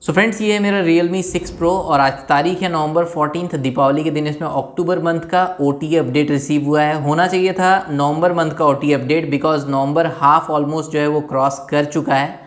So friends, ये है मेरा Realme 6 Pro और आज तारीख है नवंबर 14, दीपावली के दिन इसमें अक्टूबर मंथ का OTA अपडेट रिसीव हुआ है। होना चाहिए था नवंबर मंथ का OTA update, because November half almost जो है वो क्रॉस कर चुका है।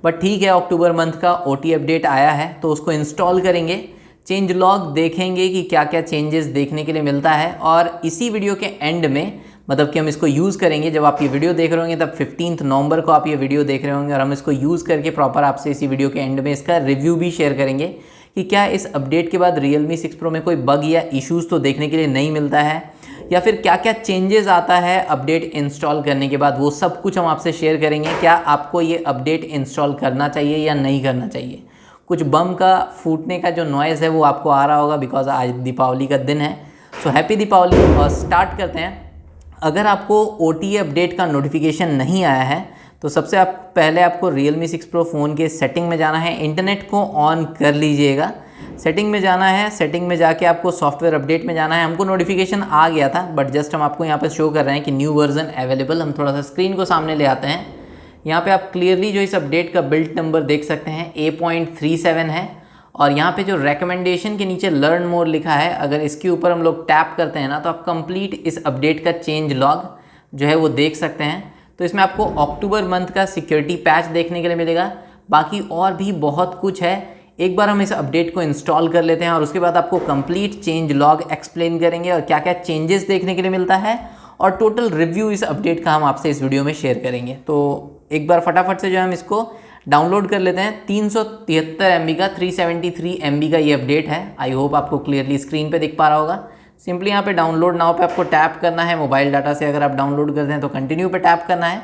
बट ठीक है, अक्टूबर मंथ का OTA अपडेट आया है तो उसको इंस्टॉल करेंगे, चेंज लॉग देखेंगे कि क्या क्या चेंजेस देखने के लिए मिलता है। और इसी वीडियो के एंड में, मतलब कि हम इसको यूज़ करेंगे, जब आप ये वीडियो देख रहे होंगे तब 15 नवंबर को आप ये वीडियो देख रहे होंगे और हम इसको यूज़ करके प्रॉपर आपसे इसी वीडियो के एंड में इसका रिव्यू भी शेयर करेंगे कि क्या इस अपडेट के बाद Realme 6 Pro में कोई बग या इश्यूज़ तो देखने के लिए नहीं मिलता है, या फिर क्या क्या चेंजेस आता है अपडेट इंस्टॉल करने के बाद। वो सब कुछ हम आपसे शेयर करेंगे। क्या आपको ये अपडेट इंस्टॉल करना चाहिए या नहीं करना चाहिए। कुछ बम का फूटने का जो नॉइज़ है वो आपको आ रहा होगा, बिकॉज आज दीपावली का दिन है। So happy Deepavali. और स्टार्ट करते हैं। अगर आपको OTA अपडेट का नोटिफिकेशन नहीं आया है तो सबसे पहले आपको Realme 6 Pro फ़ोन के सेटिंग में जाना है, इंटरनेट को ऑन कर लीजिएगा, सेटिंग में जाना है। सेटिंग में जाके आपको सॉफ्टवेयर अपडेट में जाना है। हमको नोटिफिकेशन आ गया था बट जस्ट हम आपको यहाँ पे शो कर रहे हैं कि न्यू वर्जन अवेलेबल। हम थोड़ा सा स्क्रीन को सामने ले आते हैं। यहाँ पे आप क्लियरली जो इस अपडेट का बिल्ड नंबर देख सकते हैं, A.37 है। और यहाँ पे जो रिकमेंडेशन के नीचे लर्न मोर लिखा है, अगर इसके ऊपर हम लोग टैप करते हैं ना तो आप कंप्लीट इस अपडेट का चेंज लॉग जो है वो देख सकते हैं। तो इसमें आपको अक्टूबर मंथ का सिक्योरिटी पैच देखने के लिए मिलेगा, बाकी और भी बहुत कुछ है। एक बार हम इस अपडेट को इंस्टॉल कर लेते हैं और उसके बाद आपको कंप्लीट चेंज लॉग एक्सप्लेन करेंगे और क्या क्या चेंजेस देखने के लिए मिलता है, और टोटल रिव्यू इस अपडेट का हम आपसे इस वीडियो में शेयर करेंगे। तो एक बार फटाफट से जो है हम इसको डाउनलोड कर लेते हैं। 373 MB का, 373 MB का ये अपडेट है। आई होप आपको क्लियरली स्क्रीन पे दिख पा रहा होगा। सिंपली यहाँ पे डाउनलोड नाउ पे आपको टैप करना है। मोबाइल डाटा से अगर आप डाउनलोड करते हैं तो कंटिन्यू पे टैप करना है।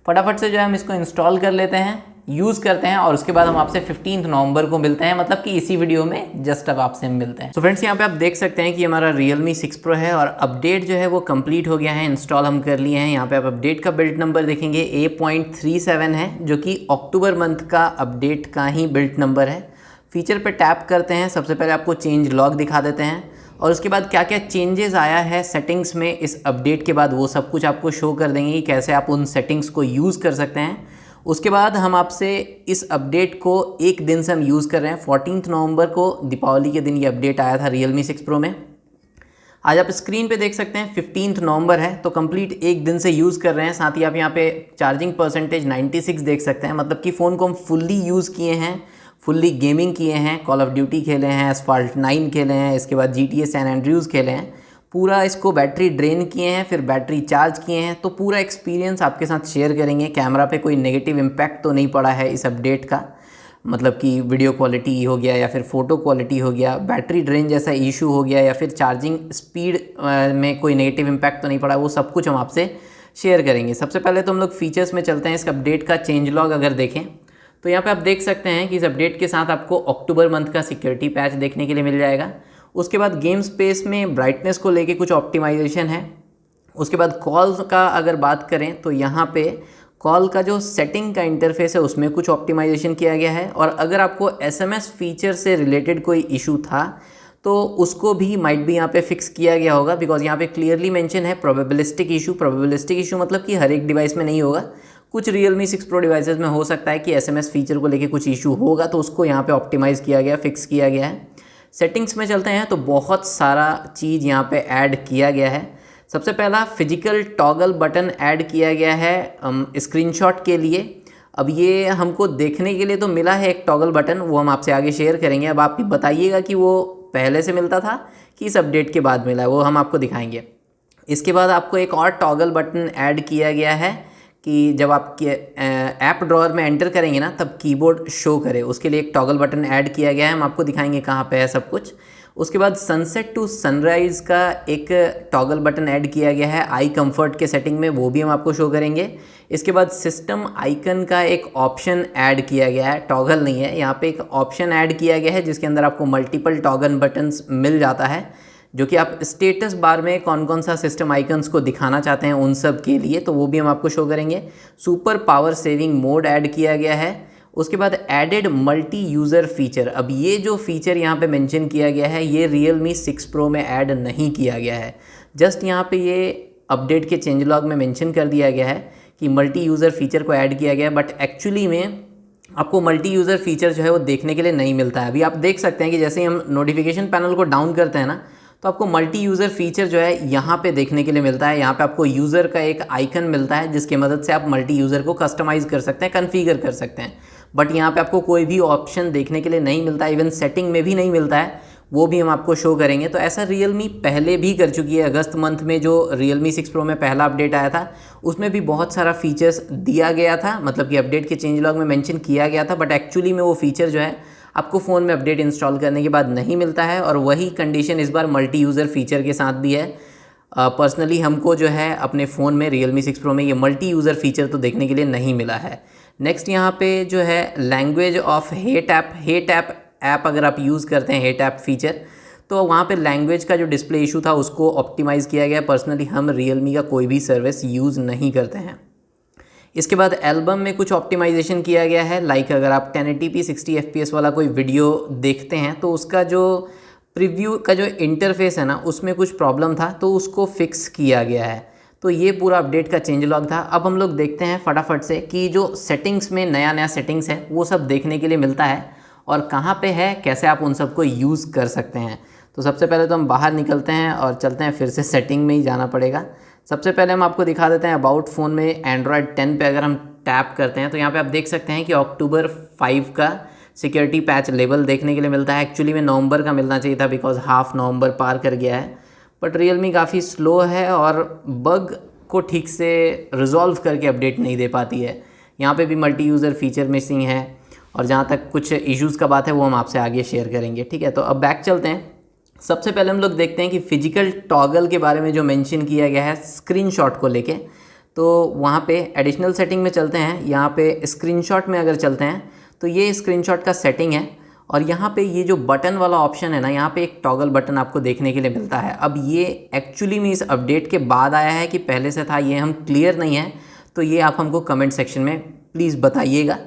फटाफट से जो है हम इसको इंस्टॉल कर लेते हैं, यूज़ करते हैं, और उसके बाद हम आपसे 15 नवंबर को मिलते हैं, मतलब कि इसी वीडियो में जस्ट अब आपसे हम मिलते हैं। तो फ्रेंड्स, यहाँ पे आप देख सकते हैं कि हमारा Realme 6 Pro है और अपडेट जो है वो कंप्लीट हो गया है, इंस्टॉल हम कर लिए हैं। यहाँ पे आप अपडेट का बिल्ड नंबर देखेंगे, A.37 है, जो कि अक्टूबर मंथ का अपडेट का ही बिल्ड नंबर है। फीचर पे टैप करते हैं। सबसे पहले आपको चेंज लॉग दिखा देते हैं और उसके बाद क्या क्या चेंजेस आया है सेटिंग्स में इस अपडेट के बाद, वो सब कुछ आपको शो कर देंगे कि कैसे आप उन सेटिंग्स को यूज़ कर सकते हैं। उसके बाद हम आपसे इस अपडेट को एक दिन से हम यूज़ कर रहे हैं। 14 नवंबर को दीपावली के दिन ये अपडेट आया था Realme 6 Pro में। आज आप स्क्रीन पे देख सकते हैं 15 नवंबर है, तो कंप्लीट एक दिन से यूज़ कर रहे हैं। साथ ही आप यहाँ पे चार्जिंग परसेंटेज 96 देख सकते हैं, मतलब कि फ़ोन को हम फुल्ली यूज़ किए हैं, फुल्ली गेमिंग किए हैं, कॉल ऑफ ड्यूटी खेले हैं, एसफाल्ट 9 खेले हैं, इसके बाद GTA सैन एंड्रियूज़ खेले हैं, पूरा इसको बैटरी ड्रेन किए हैं, फिर बैटरी चार्ज किए हैं। तो पूरा एक्सपीरियंस आपके साथ शेयर करेंगे। कैमरा पे कोई नेगेटिव इम्पैक्ट तो नहीं पड़ा है इस अपडेट का, मतलब कि वीडियो क्वालिटी हो गया या फिर फ़ोटो क्वालिटी हो गया, बैटरी ड्रेन जैसा इशू हो गया, या फिर चार्जिंग स्पीड में कोई नेगेटिव इम्पैक्ट तो नहीं पड़ा। वो सब कुछ हम आपसे शेयर करेंगे। सबसे पहले तो हम लोग फीचर्स में चलते हैं। इस अपडेट का चेंज लॉग अगर देखें तो यहाँ पे आप देख सकते हैं कि इस अपडेट के साथ आपको अक्टूबर मंथ का सिक्योरिटी पैच देखने के लिए मिल जाएगा। उसके बाद गेम स्पेस में ब्राइटनेस को लेके कुछ ऑप्टिमाइजेशन है। उसके बाद कॉल का अगर बात करें तो यहाँ पे कॉल का जो सेटिंग का इंटरफेस है उसमें कुछ ऑप्टिमाइजेशन किया गया है। और अगर आपको SMS फीचर से रिलेटेड कोई इशू था तो उसको भी माइट भी यहाँ पे फिक्स किया गया होगा, बिकॉज यहाँ पे क्लियरली मेंशन है प्रोबेबिलिस्टिक इशू। प्रोबेबिलिस्टिक इशू मतलब कि हर एक डिवाइस में नहीं होगा, कुछ Realme 6 Pro डिवाइसेस में हो सकता है कि SMS फीचर को लेके कुछ इशू होगा, तो उसको यहाँ पे ऑप्टिमाइज़ किया गया, फिक्स किया गया है। सेटिंग्स में चलते हैं तो बहुत सारा चीज़ यहाँ पे ऐड किया गया है। सबसे पहला फिजिकल टॉगल बटन ऐड किया गया है स्क्रीनशॉट के लिए। अब ये हमको देखने के लिए तो मिला है एक टॉगल बटन, वो हम आपसे आगे शेयर करेंगे। अब आप बताइएगा कि वो पहले से मिलता था कि इस अपडेट के बाद मिला है, वो हम आपको दिखाएंगे। इसके बाद आपको एक और टॉगल बटन ऐड किया गया है कि जब आप ऐप ड्रॉअर में एंटर करेंगे ना तब कीबोर्ड शो करे, उसके लिए एक टॉगल बटन ऐड किया गया है। हम आपको दिखाएंगे कहाँ पे है सब कुछ। उसके बाद सनसेट टू सनराइज़ का एक टॉगल बटन ऐड किया गया है आई कंफर्ट के सेटिंग में, वो भी हम आपको शो करेंगे। इसके बाद सिस्टम आइकन का एक ऑप्शन ऐड किया गया है, टॉगल नहीं है, यहाँ पे एक ऑप्शन ऐड किया गया है जिसके अंदर आपको मल्टीपल टॉगल बटन्स मिल जाता है, जो कि आप स्टेटस बार में कौन कौन सा सिस्टम आइकन्स को दिखाना चाहते हैं उन सब के लिए, तो वो भी हम आपको शो करेंगे। Super power saving mode add किया गया है। उसके बाद एडेड मल्टी यूज़र फीचर। अब ये जो फीचर यहाँ पे मेंशन किया गया है ये Realme 6 Pro में ऐड नहीं किया गया है, जस्ट यहाँ पे ये अपडेट के चेंज लॉग में मेंशन कर दिया गया है कि मल्टी यूज़र फीचर को ऐड किया गया है, बट एक्चुअली में आपको मल्टी यूज़र फीचर जो है वो देखने के लिए नहीं मिलता है। अभी आप देख सकते हैं कि जैसे ही हम नोटिफिकेशन पैनल को डाउन करते हैं ना, तो आपको मल्टी यूज़र फीचर जो है यहाँ पे देखने के लिए मिलता है। यहाँ पे आपको यूज़र का एक आइकन मिलता है जिसकी मदद से आप मल्टी यूज़र को कस्टमाइज़ कर सकते हैं, कन्फिगर कर सकते हैं। बट यहाँ पे आपको कोई भी ऑप्शन देखने के लिए नहीं मिलता है, इवन सेटिंग में भी नहीं मिलता है, वो भी हम आपको शो करेंगे। तो ऐसा Realme पहले भी कर चुकी है। अगस्त मंथ में जो Realme 6 Pro में पहला अपडेट आया था उसमें भी बहुत सारा फीचर्स दिया गया था, मतलब कि अपडेट के चेंज लॉग में मेंशन किया गया था, बट एक्चुअली में वो फीचर जो है आपको फ़ोन में अपडेट इंस्टॉल करने के बाद नहीं मिलता है। और वही कंडीशन इस बार मल्टी यूज़र फीचर के साथ भी है। पर्सनली हमको जो है अपने फ़ोन में Realme 6 Pro में ये मल्टी यूज़र फीचर तो देखने के लिए नहीं मिला है। नेक्स्ट यहाँ पे जो है लैंग्वेज ऑफ हेट ऐप अगर आप यूज़ करते हैं हेट ऐप फीचर, तो वहाँ पे लैंग्वेज का जो डिस्प्ले इशू था उसको ऑप्टिमाइज़ किया गया। पर्सनली हम Realme का कोई भी सर्विस यूज़ नहीं करते हैं। इसके बाद एल्बम में कुछ ऑप्टिमाइजेशन किया गया है। लाइक अगर आप 1080p 60 fps वाला कोई वीडियो देखते हैं तो उसका जो प्रीव्यू का जो इंटरफेस है ना उसमें कुछ प्रॉब्लम था, तो उसको फिक्स किया गया है। तो ये पूरा अपडेट का चेंज लॉग था। अब हम लोग देखते हैं फटाफट से कि जो सेटिंग्स में नया सेटिंग्स है वो सब देखने के लिए मिलता है और कहाँ पे है, कैसे आप उन सबको यूज़ कर सकते हैं। तो सबसे पहले तो हम बाहर निकलते हैं और चलते हैं, फिर से सेटिंग में ही जाना पड़ेगा। सबसे पहले हम आपको दिखा देते हैं अबाउट फ़ोन में एंड्रॉयड 10 पे अगर हम टैप करते हैं तो यहाँ पे आप देख सकते हैं कि अक्टूबर 5 का सिक्योरिटी पैच लेवल देखने के लिए मिलता है। एक्चुअली में नवंबर का मिलना चाहिए था बिकॉज हाफ नवंबर पार कर गया है, बट Realme काफ़ी स्लो है और बग को ठीक से रिजॉल्व करके अपडेट नहीं दे पाती है। यहाँ पे भी मल्टी यूज़र फीचर मिसिंग है और जहाँ तक कुछ इश्यूज़ का बात है वो हम आपसे आगे शेयर करेंगे, ठीक है। तो अब बैक चलते हैं। सबसे पहले हम लोग देखते हैं कि फिजिकल टॉगल के बारे में जो मेंशन किया गया है स्क्रीनशॉट को लेके, तो वहाँ पे एडिशनल सेटिंग में चलते हैं। यहाँ पे स्क्रीनशॉट में अगर चलते हैं तो ये स्क्रीनशॉट का सेटिंग है और यहाँ पे ये जो बटन वाला ऑप्शन है ना, यहाँ पे एक टॉगल बटन आपको देखने के लिए मिलता है। अब ये एक्चुअली में इस अपडेट के बाद आया है कि पहले से था, ये हम क्लियर नहीं है, तो ये आप हमको कमेंट सेक्शन में प्लीज़ बताइएगा,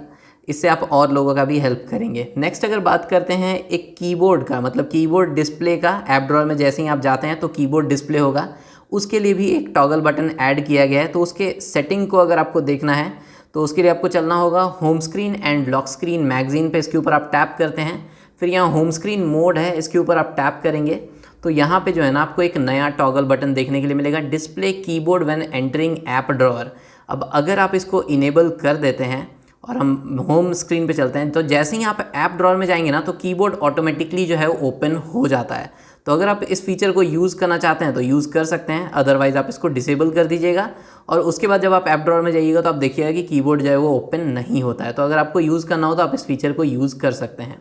इससे आप और लोगों का भी हेल्प करेंगे। नेक्स्ट अगर बात करते हैं एक कीबोर्ड का, मतलब कीबोर्ड डिस्प्ले का, ऐप ड्रॉअर में जैसे ही आप जाते हैं तो कीबोर्ड डिस्प्ले होगा, उसके लिए भी एक टॉगल बटन ऐड किया गया है। तो उसके सेटिंग को अगर आपको देखना है तो उसके लिए आपको चलना होगा home screen and lock screen magazine पे, इसके ऊपर आप टैप करते हैं। फिर यहाँ होम स्क्रीन मोड है, इसके ऊपर आप टैप करेंगे तो यहाँ पे जो है ना आपको एक नया टॉगल बटन देखने के लिए मिलेगा, display keyboard when entering app drawer. अब अगर आप इसको इनेबल कर देते हैं और हम होम स्क्रीन पे चलते हैं तो जैसे ही आप ऐप ड्रॉअर में जाएंगे ना तो कीबोर्ड ऑटोमेटिकली जो है वो ओपन हो जाता है। तो अगर आप इस फीचर को यूज़ करना चाहते हैं तो यूज़ कर सकते हैं, अदरवाइज़ आप इसको डिसेबल कर दीजिएगा और उसके बाद जब आप ऐप ड्रॉअर में जाइएगा तो आप देखिएगा कि कीबोर्ड जो है वो ओपन नहीं होता है। तो अगर आपको यूज़ करना हो तो आप इस फीचर को यूज़ कर सकते हैं।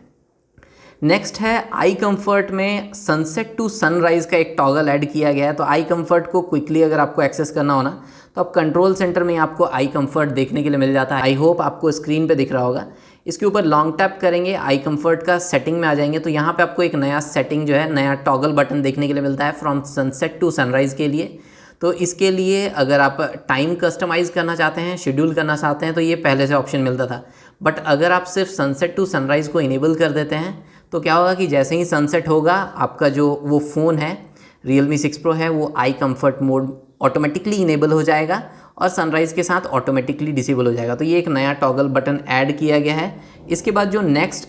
नेक्स्ट है आई कंफर्ट में सनसेट टू सनराइज़ का एक टॉगल ऐड किया गया है। तो आई कंफर्ट को क्विकली अगर आपको एक्सेस करना हो ना तो आप कंट्रोल सेंटर में आपको आई कंफर्ट देखने के लिए मिल जाता है। आई होप आपको स्क्रीन पे दिख रहा होगा। इसके ऊपर लॉन्ग टैप करेंगे, आई कंफर्ट का सेटिंग में आ जाएंगे तो यहाँ पे आपको एक नया सेटिंग जो है, नया टॉगल बटन देखने के लिए मिलता है फ्रॉम सनसेट टू सनराइज़ के लिए। तो इसके लिए अगर आप टाइम कस्टमाइज़ करना चाहते हैं, शेड्यूल करना चाहते हैं तो ये पहले से ऑप्शन मिलता था, बट अगर आप सिर्फ सनसेट टू सनराइज़ को इनेबल कर देते हैं तो क्या होगा कि जैसे ही सनसेट होगा आपका जो वो फ़ोन है Realme 6 Pro है वो eye comfort mode automatically enable हो जाएगा और सनराइज़ के साथ ऑटोमेटिकली डिसेबल हो जाएगा। तो ये एक नया टॉगल बटन ऐड किया गया है। इसके बाद जो नेक्स्ट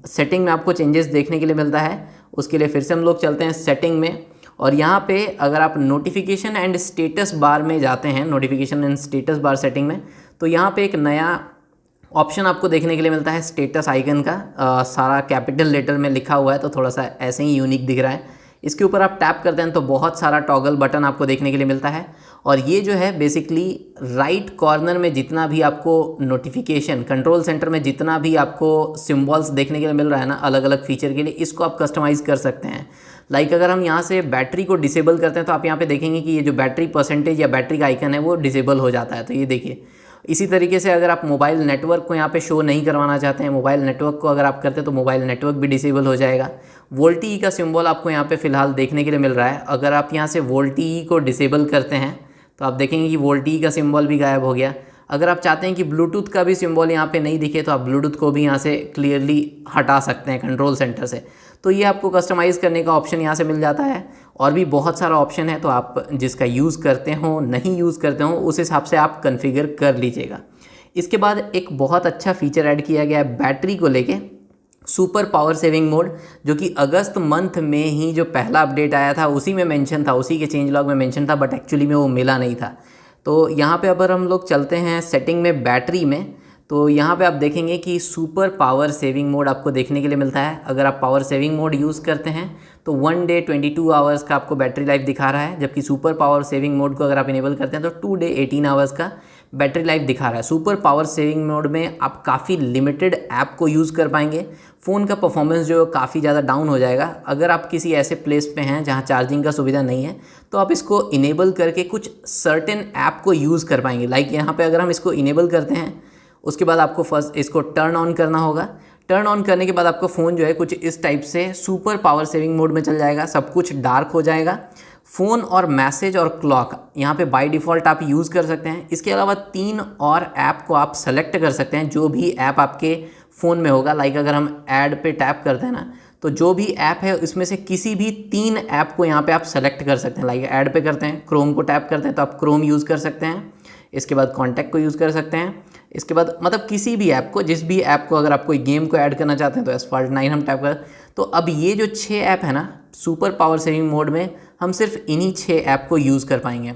सेटिंग में आपको चेंजेस देखने के लिए मिलता है उसके लिए फिर से हम लोग चलते हैं सेटिंग में और यहाँ पे अगर आप नोटिफिकेशन एंड स्टेटस बार में जाते हैं, notification and status bar setting में, तो यहाँ पे एक नया ऑप्शन आपको देखने के लिए मिलता है स्टेटस आइकन का। सारा कैपिटल लेटर में लिखा हुआ है तो थोड़ा सा ऐसे ही यूनिक दिख रहा है। इसके ऊपर आप टैप करते हैं तो बहुत सारा टॉगल बटन आपको देखने के लिए मिलता है और ये जो है बेसिकली राइट कॉर्नर में जितना भी आपको नोटिफिकेशन, कंट्रोल सेंटर में जितना भी आपको सिम्बॉल्स देखने के लिए मिल रहा है ना अलग अलग फीचर के लिए, इसको आप कस्टमाइज़ कर सकते हैं। लाइक अगर हम यहाँ से बैटरी को डिसेबल करते हैं तो आप यहाँ पे देखेंगे कि ये जो बैटरी परसेंटेज या बैटरी का आइकन है वो डिसेबल हो जाता है। तो ये देखिए, इसी तरीके से अगर आप मोबाइल नेटवर्क को यहाँ पे शो नहीं करवाना चाहते हैं, मोबाइल नेटवर्क को अगर आप करते हैं तो मोबाइल नेटवर्क भी डिसेबल हो जाएगा। वोल्टी का सिंबल आपको यहाँ पे फ़िलहाल देखने के लिए मिल रहा है। अगर आप यहाँ से वोल्टी को डिसेबल करते हैं तो आप देखेंगे कि वोल्टी का सिंबल भी गायब हो गया। अगर आप चाहते हैं कि ब्लूटूथ का भी सिंबल यहाँ पे नहीं दिखे तो आप ब्लूटूथ को भी यहाँ से क्लियरली हटा सकते हैं कंट्रोल सेंटर से। तो ये आपको कस्टमाइज़ करने का ऑप्शन यहाँ से मिल जाता है और भी बहुत सारा ऑप्शन है, तो आप जिसका यूज़ करते हो नहीं यूज़ करते हो उस हिसाब से आप कन्फिगर कर लीजिएगा। इसके बाद एक बहुत अच्छा फीचर ऐड किया गया है बैटरी को लेके, सुपर पावर सेविंग मोड, जो कि अगस्त मंथ में ही जो पहला अपडेट आया था उसी में मेंशन था, उसी के चेंज लॉग में मेंशन था, बट एक्चुअली में वो मिला नहीं था। तो यहाँ पे अगर हम लोग चलते हैं सेटिंग में बैटरी में, तो यहाँ पे आप देखेंगे कि सुपर पावर सेविंग मोड आपको देखने के लिए मिलता है। अगर आप पावर सेविंग मोड यूज़ करते हैं तो 1 डे 22 आवर्स का आपको बैटरी लाइफ दिखा रहा है, जबकि सुपर पावर सेविंग मोड को अगर आप इनेबल करते हैं तो 2 डे 18 आवर्स का बैटरी लाइफ दिखा रहा है। सुपर पावर सेविंग मोड में आप काफ़ी लिमिटेड ऐप को यूज़ कर पाएंगे, फ़ोन का परफॉर्मेंस जो काफ़ी ज़्यादा डाउन हो जाएगा। अगर आप किसी ऐसे प्लेस पे हैं जहाँ चार्जिंग का सुविधा नहीं है तो आप इसको इनेबल करके कुछ सर्टेन ऐप को यूज़ कर पाएंगे। लाइक यहाँ पे अगर हम इसको इनेबल करते हैं, उसके बाद आपको फर्स्ट इसको टर्न ऑन करना होगा। टर्न ऑन करने के बाद आपका फ़ोन जो है कुछ इस टाइप से सुपर पावर सेविंग मोड में चल जाएगा, सब कुछ डार्क हो जाएगा। फ़ोन और मैसेज और क्लॉक यहाँ पे बाय डिफ़ॉल्ट आप यूज़ कर सकते हैं। इसके अलावा 3 और ऐप को आप सेलेक्ट कर सकते हैं, जो भी ऐप आपके फ़ोन में होगा। लाइक अगर हम ऐड पे टैप करते हैं ना, तो जो भी ऐप है इसमें से किसी भी 3 ऐप को यहाँ पे आप सेलेक्ट कर सकते हैं। लाइक ऐड पे करते हैं, क्रोम को टैप करते हैं तो आप क्रोम यूज़ कर सकते हैं। इसके बाद कॉन्टैक्ट को यूज़ कर सकते हैं। इसके बाद मतलब किसी भी ऐप को, जिस भी ऐप को, अगर आप कोई गेम को ऐड करना चाहते हैं तो एसफॉल्ट 9 हम टैप कर। तो अब ये जो 6 ऐप है ना सुपर पावर सेविंग मोड में, हम सिर्फ इन्हीं 6 ऐप को यूज़ कर पाएंगे।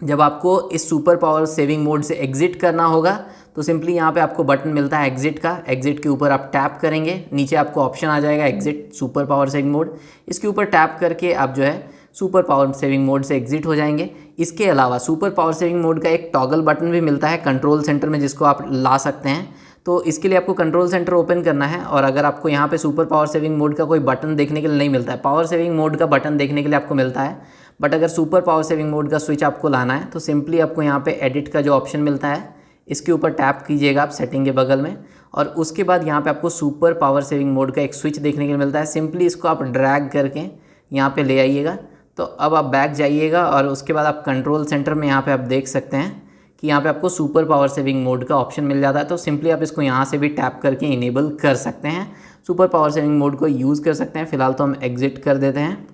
जब आपको इस सुपर पावर सेविंग मोड से एग्जिट करना होगा तो सिंपली यहाँ पे आपको बटन मिलता है एग्जिट का, एग्जिट के ऊपर आप टैप करेंगे, नीचे आपको ऑप्शन आ जाएगा exit super power saving mode. इसके ऊपर टैप करके आप जो है सुपर पावर सेविंग मोड से एग्जिट हो जाएंगे। इसके अलावा सुपर पावर सेविंग मोड का एक टॉगल बटन भी मिलता है कंट्रोल सेंटर में, जिसको आप ला सकते हैं। तो इसके लिए आपको कंट्रोल सेंटर ओपन करना है, और अगर आपको यहाँ पे सुपर पावर सेविंग मोड का कोई बटन देखने के लिए नहीं मिलता है, पावर सेविंग मोड का बटन देखने के लिए आपको मिलता है, बट अगर सुपर पावर सेविंग मोड का स्विच आपको लाना है तो सिंपली आपको यहाँ पे एडिट का जो ऑप्शन मिलता है इसके ऊपर टैप कीजिएगा आप सेटिंग के बगल में, और उसके बाद यहाँ पे आपको सुपर पावर सेविंग मोड का एक स्विच देखने के लिए मिलता है। सिंपली इसको आप ड्रैग करके यहाँ पे ले आइएगा। तो अब आप बैक जाइएगा और उसके बाद आप कंट्रोल सेंटर में यहाँ पे आप देख सकते हैं कि यहाँ पे आपको सुपर पावर सेविंग मोड का ऑप्शन मिल जाता है। तो सिंपली आप इसको यहाँ से भी टैप करके इनेबल कर सकते हैं, सुपर पावर सेविंग मोड को यूज़ कर सकते हैं। फ़िलहाल तो हम एग्जिट कर देते हैं।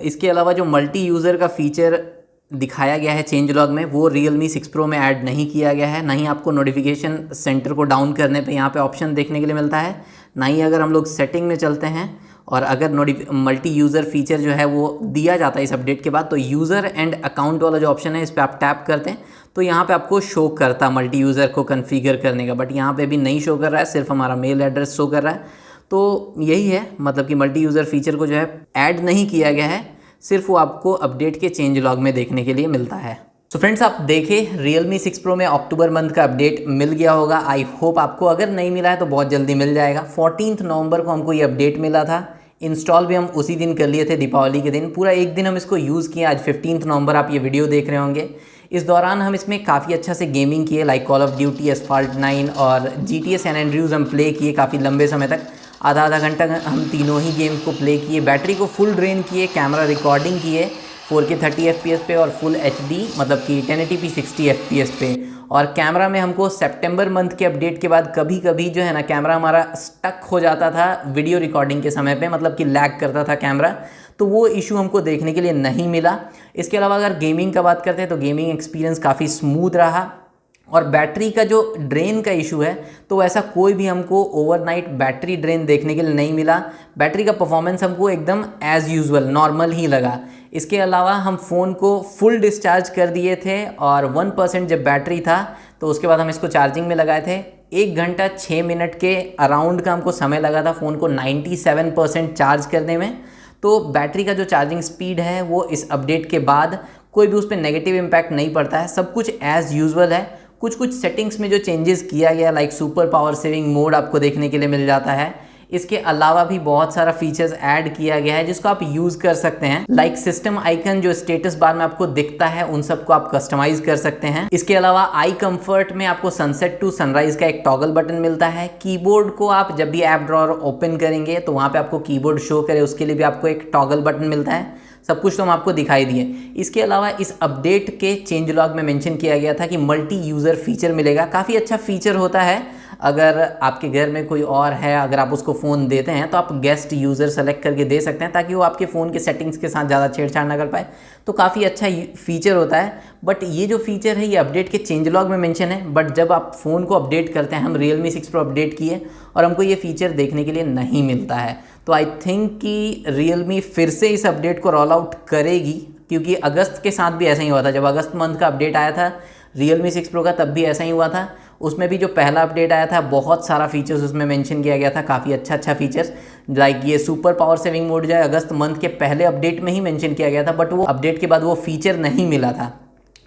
इसके अलावा जो मल्टी यूज़र का फीचर दिखाया गया है चेंज लॉग में, वो Realme 6 Pro में ऐड नहीं किया गया है। ना ही आपको नोटिफिकेशन सेंटर को डाउन करने पे यहाँ पे ऑप्शन देखने के लिए मिलता है, ना ही अगर हम लोग सेटिंग में चलते हैं और अगर मल्टी यूज़र फीचर जो है वो दिया जाता है इस अपडेट के बाद, तो यूज़र एंड अकाउंट वाला जो ऑप्शन है इस पर आप टैप करते हैं तो यहाँ पे आपको शो करता मल्टी यूज़र को कॉन्फ़िगर करने का, बट यहाँ पे भी नहीं शो कर रहा है, सिर्फ हमारा मेल एड्रेस शो कर रहा है। तो यही है, मतलब कि मल्टी यूज़र फीचर को जो है ऐड नहीं किया गया है, सिर्फ वो आपको अपडेट के चेंज लॉग में देखने के लिए मिलता है। तो फ्रेंड्स आप देखें Realme 6 Pro में अक्टूबर मंथ का अपडेट मिल गया होगा। आई होप आपको, अगर नहीं मिला है तो बहुत जल्दी मिल जाएगा। 14 नवंबर को हमको ये अपडेट मिला था, इंस्टॉल भी हम उसी दिन कर लिए थे, दीपावली के दिन। पूरा एक दिन हम इसको यूज़ किए। आज 15 नवंबर आप ये वीडियो देख रहे होंगे। इस दौरान हम इसमें काफ़ी अच्छा से गेमिंग किए, like call of duty, asphalt 9 और GTA सैन एंड्रियूज हम प्ले किए काफ़ी लंबे समय तक। आधा घंटा हम तीनों ही गेम को प्ले किए, बैटरी को फुल ड्रेन किए, कैमरा रिकॉर्डिंग किए 4K 30 FPS पे और फुल HD मतलब कि 1080p 60 FPS पे। और कैमरा में हमको सितंबर मंथ के अपडेट के बाद कभी कभी जो है ना कैमरा हमारा स्टक हो जाता था वीडियो रिकॉर्डिंग के समय पे, मतलब कि लैग करता था कैमरा, तो वो इशू हमको देखने के लिए नहीं मिला। इसके अलावा अगर गेमिंग का बात करते हैं तो गेमिंग एक्सपीरियंस काफ़ी स्मूथ रहा। और बैटरी का जो ड्रेन का इशू है तो ऐसा कोई भी हमको ओवरनाइट बैटरी ड्रेन देखने के लिए नहीं मिला। बैटरी का परफॉर्मेंस हमको एकदम एज़ यूजुअल नॉर्मल ही लगा। इसके अलावा हम फ़ोन को फुल डिस्चार्ज कर दिए थे और 1% जब बैटरी था तो उसके बाद हम इसको चार्जिंग में लगाए थे। 1 घंटा 6 मिनट के अराउंड का हमको समय लगा था फ़ोन को 97% चार्ज करने में। तो बैटरी का जो चार्जिंग स्पीड है वो इस अपडेट के बाद कोई भी उस पर नेगेटिव इम्पैक्ट नहीं पड़ता है, सब कुछ एज़ यूजुअल है। कुछ सेटिंग्स में जो चेंजेस किया गया, like super power saving mode आपको देखने के लिए मिल जाता है। इसके अलावा भी बहुत सारा फीचर्स ऐड किया गया है जिसको आप यूज़ कर सकते हैं, लाइक सिस्टम आइकन जो स्टेटस बार में आपको दिखता है उन सबको आप कस्टमाइज कर सकते हैं। इसके अलावा आई कंफर्ट में आपको सनसेट टू सनराइज का एक टॉगल बटन मिलता है। कीबोर्ड को आप जब भी ऐप ड्रॉअर ओपन करेंगे तो वहाँ पे आपको कीबोर्ड शो करे, उसके लिए भी आपको एक टॉगल बटन मिलता है। सब कुछ तो हम आपको दिखाई दिए। इसके अलावा इस अपडेट के चेंज लॉग में मेंशन किया गया था कि मल्टी यूज़र फीचर मिलेगा। काफ़ी अच्छा फीचर होता है अगर आपके घर में कोई और है, अगर आप उसको फ़ोन देते हैं तो आप गेस्ट यूज़र सेलेक्ट करके दे सकते हैं ताकि वो आपके फ़ोन के सेटिंग्स के साथ ज़्यादा छेड़छाड़ ना कर पाए। तो काफ़ी अच्छा फीचर होता है। बट ये जो फीचर है ये अपडेट के चेंज लॉग में मेंशन है, बट जब आप फ़ोन को अपडेट करते हैं, हम Realme 6 Pro अपडेट किए और हमको ये फीचर देखने के लिए नहीं मिलता है। तो आई थिंक कि Realme फिर से इस अपडेट को रोल आउट करेगी, क्योंकि अगस्त के साथ भी ऐसा ही हुआ था। जब अगस्त मंथ का अपडेट आया था Realme 6 Pro का, तब भी ऐसा ही हुआ था। उसमें भी जो पहला अपडेट आया था बहुत सारा फीचर्स उसमें मेंशन किया गया था, काफ़ी अच्छा फीचर्स, लाइक ये सुपर पावर सेविंग मोड जो है अगस्त मंथ के पहले अपडेट में ही मेंशन किया गया था, बट वो अपडेट के बाद वो फीचर नहीं मिला था।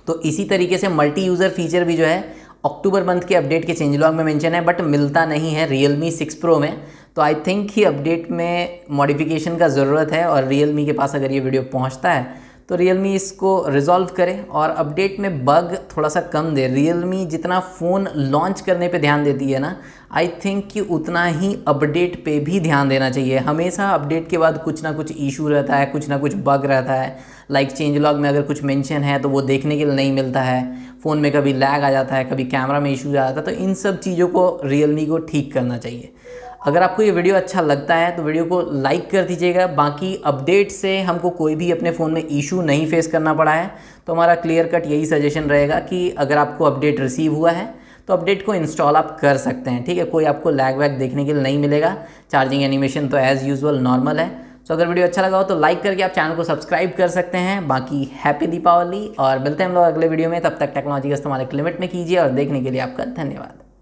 तो इसी तरीके से मल्टी यूज़र फीचर भी जो है अक्टूबर मंथ के अपडेट के चेंज लॉग में मेंशन है, बट मिलता नहीं है Realme 6 Pro में। तो आई थिंक कि अपडेट में मॉडिफिकेशन का ज़रूरत है, और Realme के पास अगर ये वीडियो पहुंचता है तो Realme इसको रिजॉल्व करे और अपडेट में बग थोड़ा सा कम दे। Realme जितना फ़ोन लॉन्च करने पे ध्यान देती है ना, आई थिंक कि उतना ही अपडेट पे भी ध्यान देना चाहिए। हमेशा अपडेट के बाद कुछ ना कुछ इशू रहता है, कुछ ना कुछ बग रहता है। लाइक चेंज लॉग में अगर कुछ मेंशन है तो वो देखने के लिए नहीं मिलता है, फ़ोन में कभी लैग आ जाता है, कभी कैमरा में इशू आ जाता है। तो इन सब चीज़ों को Realme को ठीक करना चाहिए। अगर आपको ये वीडियो अच्छा लगता है तो वीडियो को लाइक कर दीजिएगा। बाकी अपडेट से हमको कोई भी अपने फ़ोन में इशू नहीं फेस करना पड़ा है, तो हमारा क्लियर कट यही सजेशन रहेगा कि अगर आपको अपडेट रिसीव हुआ है तो अपडेट को इंस्टॉल आप कर सकते हैं, ठीक है। कोई आपको लैग वैग देखने के लिए नहीं मिलेगा। चार्जिंग एनिमेशन तो एज़ यूजुअल नॉर्मल है। तो अगर वीडियो अच्छा लगा हो तो लाइक करके आप चैनल को सब्सक्राइब कर सकते हैं। बाकी हैप्पी दीपावली, और मिलते हैं हम लोग अगले वीडियो में। तब तक टेक्नोलॉजी का इस्तेमाल एक लिमिट में कीजिए, और देखने के लिए आपका धन्यवाद।